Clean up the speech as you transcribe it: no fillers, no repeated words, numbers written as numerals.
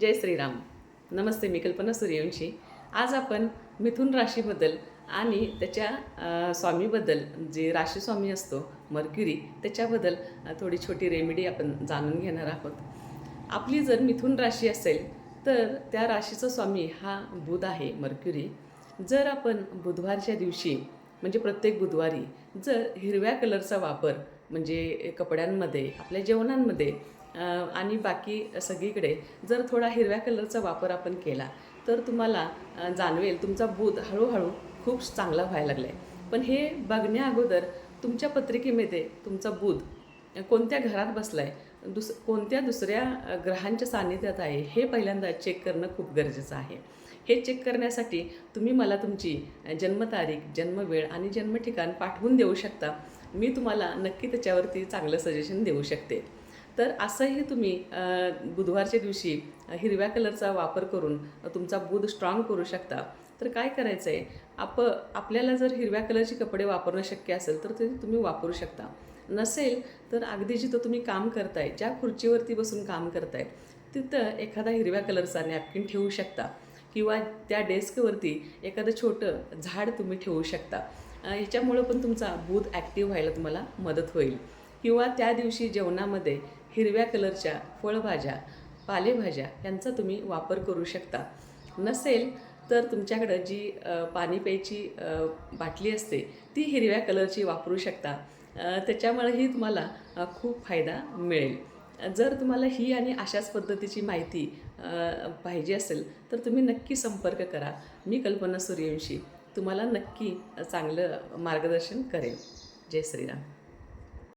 जय श्रीराम. नमस्ते, मी कल्पना सूर्यवंशी. आज आपण मिथुन राशीबद्दल आणि त्याच्या स्वामीबद्दल, जे राशी स्वामी असतो मर्क्युरी, त्याच्याबद्दल थोडी छोटी रेमेडी आपण जाणून घेणार आहोत. आपली जर मिथुन राशी असेल तर त्या राशीचा स्वामी हा बुध आहे, मर्क्युरी. जर आपण बुधवारच्या दिवशी म्हणजे प्रत्येक बुधवारी जर हिरव्या कलरचा वापर म्हणजे कपड्यांमध्ये, आपल्या जेवणांमध्ये आणि बाकी सगळीकडे जर थोडा हिरव्या कलरचा वापर आपण केला तर तुम्हाला जाणवेल तुमचा बुध हळूहळू खूप चांगला व्हायला लागला आहे. पण हे बघण्या अगोदर तुमच्या पत्रिकेमध्ये तुमचा बुध कोणत्या घरात बसला आहे, कोणत्या दुसऱ्या ग्रहांच्या सान्निध्यात आहे, हे पहिल्यांदा चेक करणं खूप गरजेचं आहे. हे चेक करण्यासाठी तुम्ही मला तुमची जन्मतारीख, जन्मवेळ आणि जन्मठिकाण पाठवून देऊ शकता. मी तुम्हाला नक्की त्याच्यावरती चांगलं सजेशन देऊ शकते. तर असंही तुम्ही बुधवारच्या दिवशी हिरव्या कलरचा वापर करून तुमचा बुध स्ट्रॉंग करू शकता. तर काय करायचं आहे, आपल्याला जर हिरव्या कलरचे कपडे वापरणं शक्य असेल तर ते तुम्ही वापरू शकता. नसेल तर अगदी जिथं तुम्ही काम करताय, ज्या खुर्चीवरती बसून काम करताय तिथं एखादा हिरव्या कलरचा नॅपकिन ठेवू शकता किंवा त्या डेस्कवरती एखादं छोटं झाड तुम्ही ठेवू शकता. ह्याच्यामुळं पण तुमचा बुध ॲक्टिव्ह व्हायला तुम्हाला मदत होईल. किंवा त्या दिवशी जेवणामध्ये हिरव्या कलरच्या फळभाज्या, पालेभाज्या यांचा तुम्ही वापर करू शकता. नसेल तर तुमच्याकडं जी पाणी प्यायची बाटली असते ती हिरव्या कलरची वापरू शकता. त्याच्यामुळेही तुम्हाला खूप फायदा मिळेल. जर तुम्हाला ही आणि अशाच पद्धतीची माहिती पाहिजे असेल तर तुम्ही नक्की संपर्क करा. मी कल्पना सूर्यवंशी तुम्हाला नक्की चांगलं मार्गदर्शन करेन. जय श्रीराम.